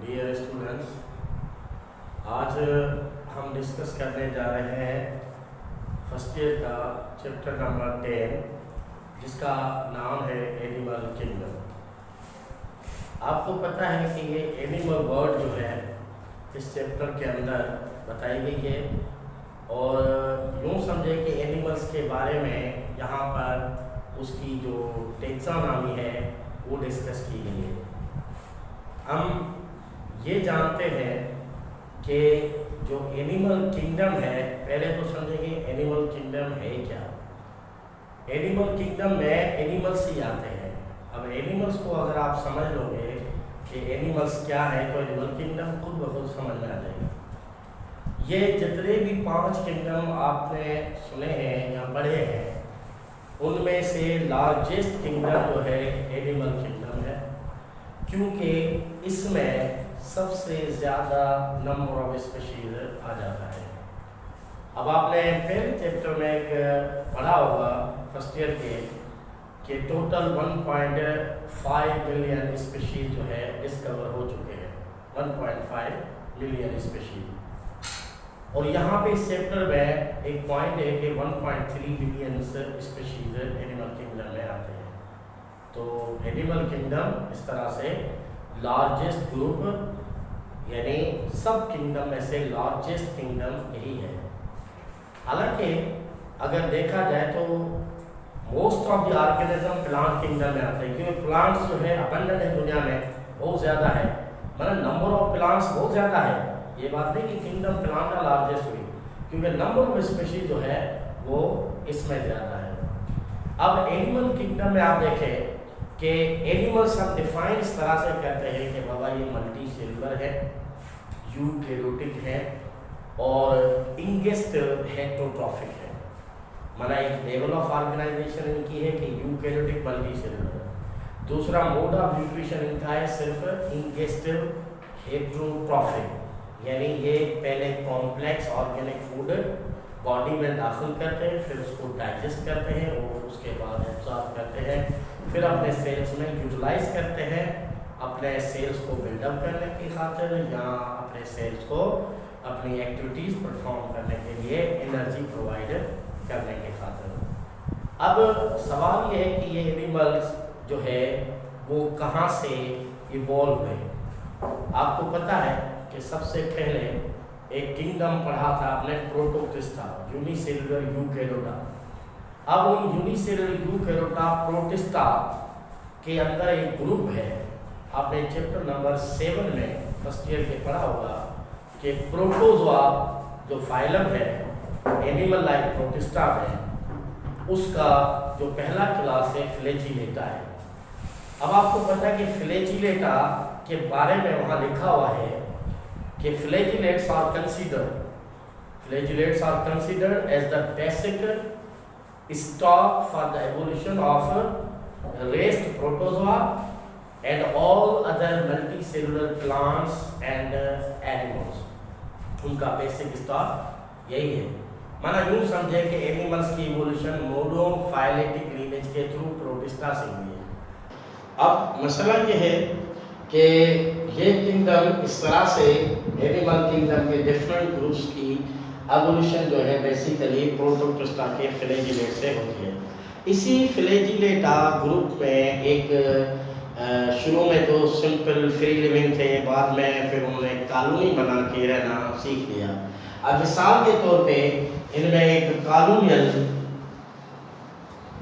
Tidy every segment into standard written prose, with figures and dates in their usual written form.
Dear students, आज हम discuss करने जा रहे हैं फर्स्ट ईयर का चैप्टर नंबर 10, जिसका नाम है एनिमल किंगडम। आपको पता है कि ये एनिमल वर्ल्ड जो है इस चैप्टर के अंदर बताई गई है, और यूँ समझे कि एनिमल्स के बारे में यहाँ पर उसकी जो टेक्सोनॉमी है वो डिस्कस की गई है। हम ये जानते हैं कि जो एनिमल किंगडम है, पहले तो समझेंगे एनिमल किंगडम है क्या। एनिमल किंगडम में एनिमल्स ही आते हैं। अब एनिमल्स को अगर आप समझ लोगे कि एनिमल्स क्या है तो एनिमल किंगडम खुद ब खुद समझ में आ जाएगा। ये जितने भी 5 किंगडम आपने सुने हैं या पढ़े हैं, उनमें से लार्जेस्ट किंगडम जो है एनिमल किंगडम है, क्योंकि इसमें सबसे ज़्यादा नंबर ऑफ स्पीशीज आ जाता है। अब आपने पहले चैप्टर में एक पढ़ा होगा फर्स्ट ईयर के कि टोटल 1.5 मिलियन स्पीशीज जो है डिस्कवर हो चुके हैं, 1.5 मिलियन स्पीशीज। और यहाँ पे इस चैप्टर में एक पॉइंट है कि 1.3 मिलियन स्पीशीज एनिमल किंगडम में आते हैं। तो एनिमल किंगडम इस तरह से लार्जेस्ट ग्रुप, यानी सब किंगडम में से लार्जेस्ट किंगडम यही है। हालांकि अगर देखा जाए तो most of the organism plant kingdom में आते हैं, क्योंकि प्लांट्स जो है अबंडेंट है दुनिया में, बहुत ज़्यादा है, मतलब नंबर ऑफ प्लांट्स बहुत ज़्यादा है। ये बात नहीं कि किंगडम प्लांट का लार्जेस्ट हुई, क्योंकि नंबर ऑफ स्पीशीज जो है वो इसमें ज़्यादा है। अब एनिमल किंगडम में आप देखें कि एनिमल्स हम डिफाइन इस तरह से करते हैं कि बाबा ये मल्टी सेलुलर है, यूकैरियोटिक है और इंगेस्ट हेटेरोट्रॉफिक है। माना एक लेवल ऑफ ऑर्गेनाइजेशन इनकी है कि यूकैरियोटिक मल्टी सेलुलर। दूसरा मोड ऑफ न्यूट्रिशन इनका है सिर्फ इंगेस्ट हेटेरोट्रॉफिक, यानी ये पहले कॉम्प्लेक्स ऑर्गेनिक फूड बॉडी में दाखिल करते हैं, फिर उसको डाइजेस्ट करते हैं और उसके बाद एब्जॉर्ब करते हैं, फिर अपने सेल्स में यूटिलाइज करते हैं अपने सेल्स को बिल्डअप करने की खातिर, या अपने सेल्स को अपनी एक्टिविटीज़ परफॉर्म करने के लिए एनर्जी प्रोवाइड करने की खातिर। अब सवाल ये है कि ये एनिमल्स जो है वो कहाँ से इवॉल्व हुए। आपको पता है कि सबसे पहले एक किंगडम पढ़ा था आपने, प्रोटोक्टिस्टा, यूनिसेलुलर यूकैरियोटा। अब उन यूनिसेलुलर यूकैरियोटा प्रोटिस्टा के अंदर एक ग्रुप है, आपने चैप्टर नंबर 7 में फर्स्ट ईयर के पढ़ा होगा कि प्रोटोजोआ जो फाइलम है एनिमल लाइक प्रोटिस्टा में, उसका जो पहला क्लास है फ्लैजिलेटा है। अब आपको पता है कि फ्लैजिलेटा के बारे में वहाँ लिखा हुआ है कि flagellates are considered as the basic stock for the evolution of raised protozoa and all other multicellular plants and animals। उनका बेसिक स्टॉक यही है। माना यूँ समझे कि एनिमल्स की इवोल्यूशन मोनोफाइलेटिक लीनेज के थ्रू प्रोटिस्टा से हुई है। अब मसला ये है कि ये किंगडम इस तरह से एनिमल किंगडम के डिफरेंट ग्रुप्स की एवोल्यूशन जो है बेसिकली प्रोटोक्टिस्टा के फ्लैजिलेट से होती है। इसी फ्लैजिलेटा ग्रुप में एक शुरू में तो सिंपल फ्री लिविंग थे, बाद में फिर उन्होंने कॉलोनी बना के रहना सीख लिया। अब मिसाल के तौर पे इनमें एक कॉलोनियल,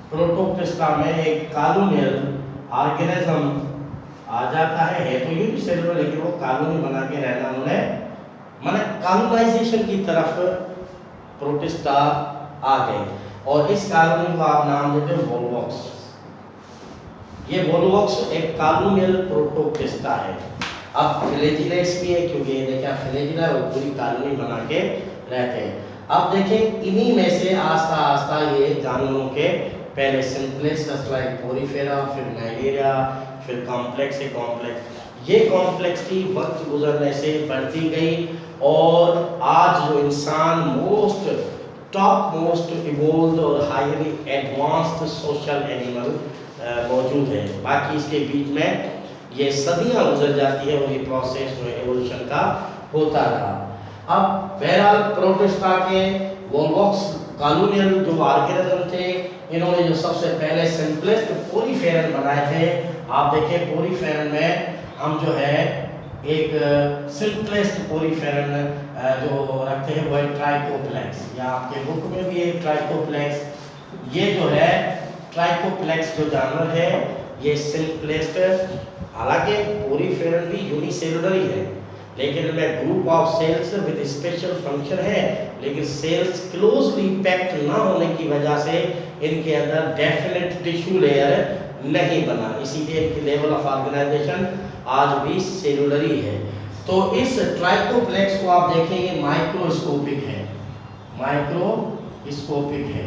प्रोटोक्टिस्टा में एक कॉलोनियल ऑर्गेनिज्म आ जाता है तो यूनिसेलुलर, लेकिन वो कॉलोनी बना के रहना उन्हें, माने कॉलोनाइजेशन की तरफ प्रोटिस्टा आ गए, और इस कॉलोनी को आप नाम देते हैं वोल्वॉक्स। ये वोल्वॉक्स एक कॉलोनियल प्रोटोक्टिस्टा है। अब फ्लैजिलेट्स भी है, क्योंकि ये देखिए फ्लैजिला वो पूरी कॉलोनी बना के रहते हैं। अब देखें इन्हीं में से आस्ता आस्ता ये जानवरों के पहले सिंप्लेक्स लाइक पोरीफेरा, फिर नाइलेरिया, फिर कॉम्प्लेक्स है कॉम्प्लेक्स। ये कॉम्प्लेक्सिटी वक्त गुजरने से बढ़ती गई, और आज जो इंसान टॉप मोस्ट इवोल्व्ड और हाईली एडवांस्ड सोशल एनिमल मौजूद है। बाकी इसके बीच में ये सदियां गुजर जाती है और ये प्रोसेस जो एवोल्यूशन का होता रहा। अब बहरहाल प्रोटिस्टा के वोल्वॉक्स कॉलोनियल जो ऑर्गेनिज्म थे, इन्होंने जो सबसे पहले सिंपलेस्ट पोरीफेरन बनाए थे। आप देखिए पोरीफेरन में हम जो है एक सिंपलेस्ट पोरीफेरन जो रखते हैं वो है ट्राइकोप्लेक्स, या आपके बुक में भी है ट्राइकोप्लेक्स। ये जो है ट्राइकोप्लेक्स जो जानवर है ये सिंपलेस्ट, हालांकि पोरीफेरन भी यूनिसेलुलर ही है, लेकिन इनमें group of cells with special function है, लेकिन सेल्स क्लोजली पैक्ड ना होने की वजह से इनके अंदर डेफिनेट टिश्यू लेयर नहीं बना, इसीलिए इनकी लेवल ऑफ ऑर्गेनाइजेशन आज भी सेलुलर ही है। तो इस ट्राइकोप्लेक्स को आप देखेंगे माइक्रोस्कोपिक है, माइक्रोस्कोपिक है।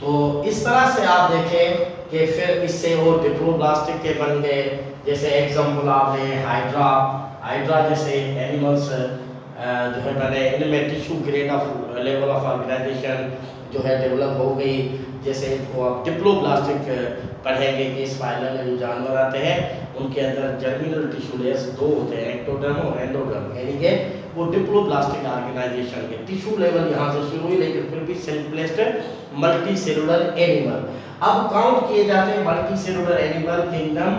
तो इस तरह से आप देखें कि फिर इससे वो डिप्लोब्लास्टिक के बन गए। जैसे एग्जांपल आप लें हाइड्रा जैसे एनिमल्स जो है बने, इनमें tissue grade of level of organization जो है डेवलप हो गई। जैसे इनको आप डिप्लोब्लास्टिक पढ़ेंगे कि इस फाइलम में जो जानवर आते हैं उनके अंदर जर्मिनल टिश्यू लेयर्स दो होते हैं, एक्टोडर्म और एंडोडर्म, यानी कि वो डिप्लोब्लास्टिक ऑर्गेनाइजेशन के टिश्यू लेवल यहाँ से शुरू हुई, लेकिन फिर भी सिंपलेस्ट मल्टी सेलुलर एनिमल। अब काउंट किए जाते हैं मल्टी सेलुलर एनिमल किंगडम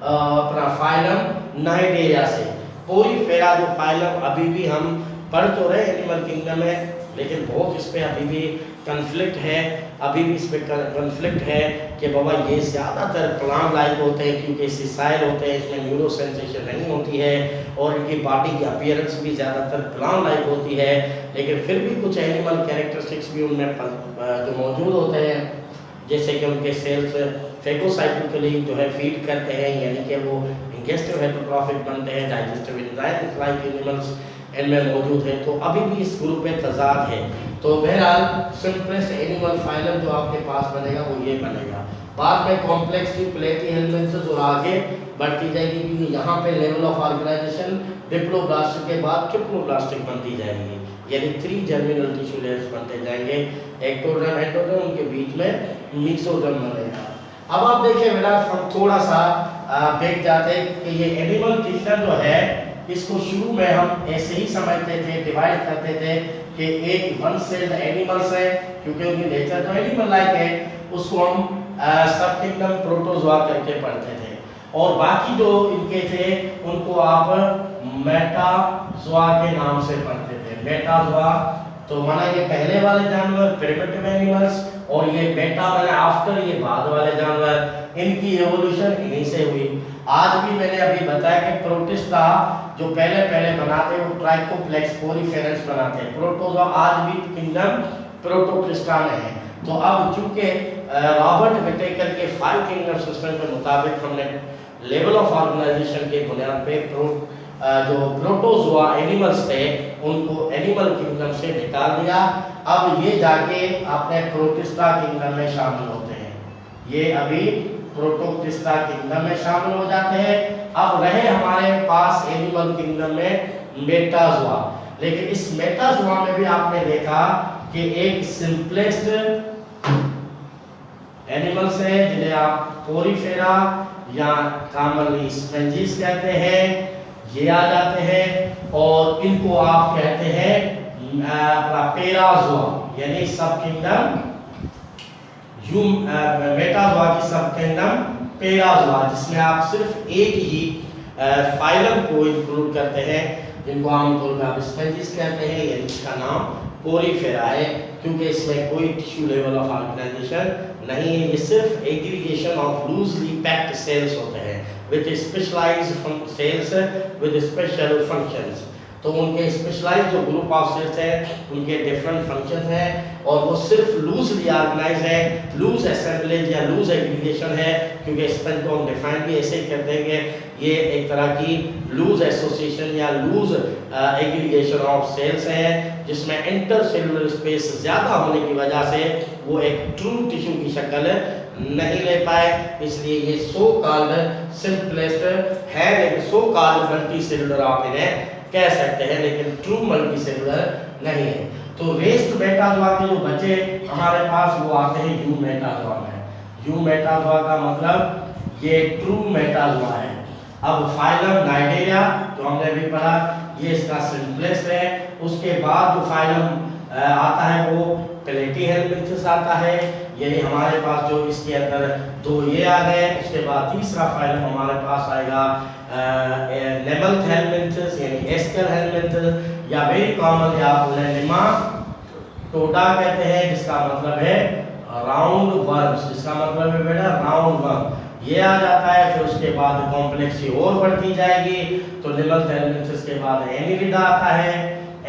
अपना फाइलम नाइडेरिया से। पोरीफेरा जो फाइलम अभी भी हम पढ़ तो रहे एनिमल किंगडम में, लेकिन बहुत इस पे अभी भी कन्फ्लिक्ट है, अभी भी इस पे कन्फ्लिक्ट है कि बाबा ये ज़्यादातर प्लांट लाइक होते हैं क्योंकि सिसाइल होते हैं, इसमें न्यूरो सेंसेशन नहीं होती है और इनकी बॉडी की अपीयरेंस भी ज़्यादातर प्लांट लाइक होती है, लेकिन फिर भी कुछ एनिमल कैरेक्टरिस्टिक्स भी उनमें जो मौजूद होते हैं, जैसे कि उनके सेल्स फेगोसाइटोकली जो है फीड करते हैं, यानी कि वो इंगेस्टिव हेटरोट्रॉफिक बनते हैं, डाइजेस्टिव एंजाइम्स लाइक एनिमल्स इनमें मौजूद है। तो अभी भी इस ग्रुप में तजाद है। तो बहरहाल सिंपलेस्ट एनिमल फाइलम जो आपके पास बनेगा वो ये बनेगा। बाद में कॉम्प्लेक्स की प्लेटी हेलमेंथ्स और आगे बढ़ती जाएगी, क्योंकि यहाँ पे लेवल ऑफ ऑर्गेनाइजेशन डिप्लोब्लास्ट के बाद ट्रिप्लोब्लास्टिक बनती जाएगी, यानी 3 जर्मिनल टिश्यू लेयर्स बनते जाएंगे, एक्टोडर्म एंडोडर्म, उनके बीच में मेसोडर्म बनेगा। अब आप देखिए बेटा हम थोड़ा सा देख जाते हैं कि ये एनिमल किंगडम जो है इसको शुरू में हम ऐसे ही समझते थे, डिवाइड करते थे कि एक वन सेल्ड एनिमल्स है, क्योंकि उनकी नेचर तो एनिमल लाइक है, उसको हम सब किंगडम प्रोटोजोआ करके पढ़ते थे, और बाकी जो इनके थे उनको आप मेटाजोआ के नाम से पढ़ते थे। मेटाजोआ तो माना ये पहले वाले जानवर प्रिमिटिव एनिमल्स, और ये मेटा माना आफ्टर, ये बाद वाले जानवर, इनकी एवोल्यूशन इन्हीं से हुई। आज भी मैंने अभी बताया कि प्रोटिस्टा जो पहले बनाते वो ट्राइकोप्लेक्स पोरीफेरन्स बनाते हैं, प्रोटोजोआ आज भी किंगडम प्रोटोप्लिस्टा में है। तो अब चूंकि रॉबर्ट विटेकर के 5 किंगडम सिस्टम के मुताबिक हमने लेवल ऑफ ऑर्गेनाइजेशन के बुनियाद पे जो प्रोटोजोआ एनिमल्स थे उनको एनिमल किंगडम से निकाल दिया। अब ये जाके अपने प्रोटिस्टा किंगडम में शामिल होते हैं, ये अभी प्रोटोप्लिस्टा किंगडम में शामिल हो जाते हैं। अब रहे हमारे पास एनिमल किंगडम में मेटाजोआ, लेकिन इस मेटाजोआ में भी आपने देखा कि एक सिंपलेस्ट एनिमल्स है जिन्हें आप पोरीफेरा या कॉमनली स्पेंजिस कहते हैं, ये आ जाते हैं, और इनको आप कहते हैं पेराजोआ, यानी सब किंगडम मेटाजोआ की सब किंगडम पेराजोआ, जिसमें आप सिर्फ एक ही फाइलम को इंक्लूड करते हैं, जिनको आमतौर पर आप स्पेंजिस कहते हैं, यानी इसका नाम पोरीफेरा है, क्योंकि इसमें कोई टिश्यू लेवल ऑफ ऑर्गेनाइजेशन नहीं है, ये सिर्फ aggregation of loosely packed cells होते हैं with specialized cells with special functions. तो उनके स्पेशलाइज्ड जो ग्रुप ऑफ सेल्स हैं उनके डिफरेंट फंक्शंस हैं, और वो सिर्फ लूजली ऑर्गेनाइज है, लूज असेंबलेज या लूज एग्रीगेशन है, क्योंकि स्पेन को हम डिफाइन भी ऐसे ही करते हैं कि ये एक तरह की लूज एसोसिएशन या लूज एग्रीगेशन ऑफ सेल्स है, जिसमें इंटरसेलुलर स्पेस ज़्यादा होने की वजह से वो एक ट्रू टिश्यू की शक्ल नहीं ले पाए, इसलिए ये सो कॉल्ड सिंपलेस्ट है, लेकिन सो कॉल्ड मल्टी सेलुलर आप इन्हें कह सकते हैं, लेकिन ट्रू मल्टी सेलुलर नहीं है। तो रेस्ट मेटाजोआ के जो बचे हमारे पास वो आते हैं यू मेटाजोआ में। यू मेटाजोआ का मतलब ये ट्रू मेटाजोआ है। अब फाइलम नाइडेरिया जो हमने अभी पढ़ा, ये इसका सिंपलेस्ट है। उसके बाद जो फाइलम आता है वो प्लेटीहेलमिन्थस आता है, यानी हमारे पास जो इसके अंदर दो ये आ गए। उसके बाद तीसरा फाइलम हमारे पास आएगा नेमल्थेलमिन्थस यानी एस्केलहेलमिन्थस, या वेरी कॉमन आप नेमाटोडा कहते हैं, जिसका मतलब है राउंड वर्म्स, जिसका मतलब है बेटा राउंड वर्म, ये आ जाता है। फिर उसके बाद कॉम्प्लेक्सिटी और बढ़ती जाएगी, तो नेमल्थेलमिन्थस के बाद एनिलिडा आता है।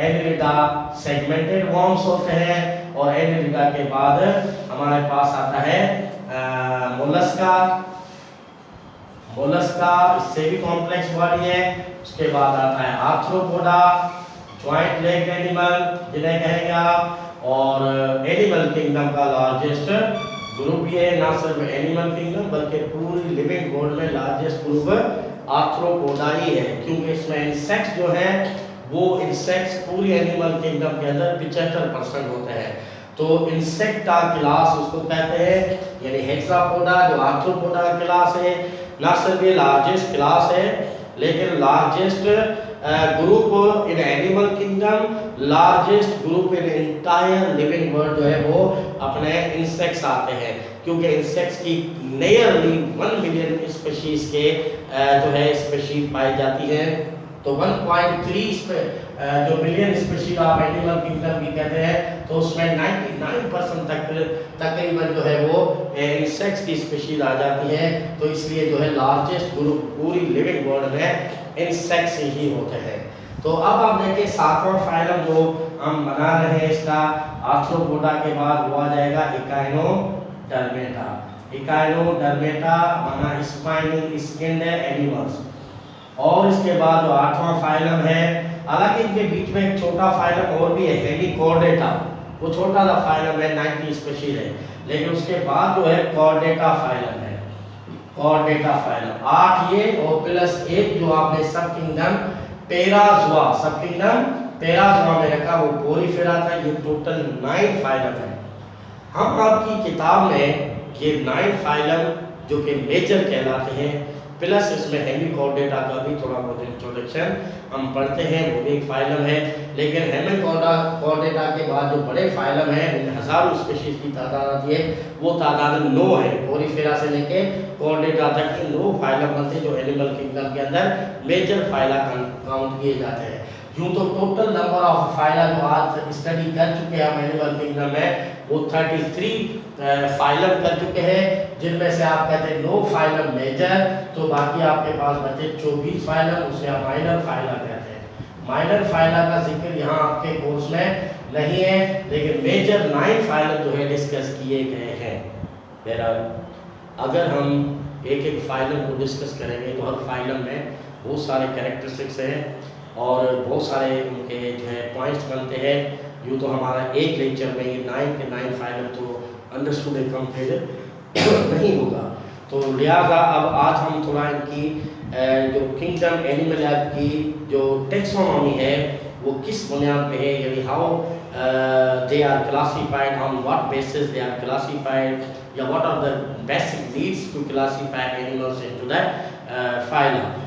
एनिलिडा सेगमेंटेड वर्म्स होते हैं, और एनिलिडा के बाद हमारे पास आता है मोलस्का। मोलस्का इससे भी कॉम्प्लेक्स बॉडी है। उसके बाद आता है आर्थ्रोपोडा, ज्वाइंट लेग एनिमल जिन्हें कहेंगे आप, और एनिमल किंगडम का लार्जेस्ट ग्रुप ये है, ना सिर्फ एनिमल किंगडम बल्कि पूरी लिविंग वर्ल्ड में लार्जेस्ट ग्रुप आर्थ्रोपोडा ही है, क्योंकि इसमें इंसेक्ट्स जो है वो इंसेक्ट्स पूरी एनिमल किंगडम के अंदर 75% होते हैं। तो इंसेक्टा क्लास उसको कहते हैं, यानी हेक्सापोडा जो आर्थ्रोपोडा क्लास है, ना सिर्फ ये लार्जेस्ट क्लास है लेकिन largest group in animal kingdom, largest group in entire living world जो है वो अपने इंसेक्ट्स आते हैं, क्योंकि इंसेक्ट्स की नियरली 1 मिलियन स्पीशीज के जो है स्पीशीज पाई जाती है। तो 1.3 जो मिलियन स्पीशीज आप एनिमल किंगडम की कहते हैं, तो उसमें 99% तक तकरीबन जो है वो इंसेक्ट्स की स्पीशीज आ जाती है। तो इसलिए जो है लार्जेस्ट ग्रुप पूरी लिविंग वर्ल्ड में इंसेक्ट्स ही होते हैं। तो अब आप देखिए 7वां फाइलम जो हम बना रहे हैं इसका आर्थ्रोपोडा के बाद वो आ जाएगा इकाइनोडर्मेटा। इकाइनोडर्मेटा माना स्पाइनी स्किन्ड एनिमल्स। और इसके बाद जो 8वां फाइलम है, हालांकि इनके बीच में एक छोटा फाइलम और भी है, हेमिकॉर्डेटा, वो छोटा सा फाइलम है, 90 स्पीशीज है। लेकिन उसके बाद जो है कॉर्डेटा फाइलम है, कॉर्डेटा फाइलम 8 ये, और प्लस 1 जो आपने सब किंगडम पेराज़ोआ, सब किंगडम पेराज़ोआ में रखा वो पोरीफेरा था। ये टोटल 9 फाइलम है। हम आपकी किताब में ये 9 फाइलम जो कि मेजर कहलाते हैं, प्लस इसमें हेमिकॉर्डेटा का भी थोड़ा बहुत इंट्रोडक्शन हम पढ़ते हैं, वो भी एक फाइलम है। लेकिन हेमिकॉर्डेटा के बाद जो बड़े फाइलम हैं, इनमें हजारों स्पीशीज की तादाद आती है, वो तादाद 9 है। पोरीफेरा से लेके कॉर्डेटा तक के 9 फाइलम बनते हैं जो एनिमल किंगडम के अंदर मेजर फाइला काउंट किए जाते हैं। यूँ तो टोटल नंबर ऑफ फाइला जो आज स्टडी कर चुके हैं हम एनिमल किंगडम में, वो 33 फाइलम कर चुके हैं, जिनमें से आप कहते हैं 9 फाइलम मेजर, तो बाकी आपके पास बचे 24 फाइलम, उसे आप माइनर फाइला कहते हैं। माइनर फाइला का जिक्र यहाँ आपके कोर्स में नहीं है, लेकिन मेजर 9 फाइलम जो है डिस्कस किए गए हैं। बहरहाल अगर हम एक एक फाइलम को डिस्कस करेंगे तो हर फाइलम में बहुत सारे कैरेक्टरिस्टिक्स हैं और बहुत सारे उनके जो है पॉइंट्स बनते हैं। यूँ तो हमारा एक लेक्चर में ये 9 के 9 फाइलम तो अंडरस्टूड एंड कंप्लीट नहीं होगा। तो लिहाजा अब आज हम थोड़ा इनकी जो किंगडम एनिमल की जो टेक्सोनॉमी है वो किस बुनियाद पे है, यानी how they are classified, on what basis they are classified, या what are the basic needs to classify animals into the phylum.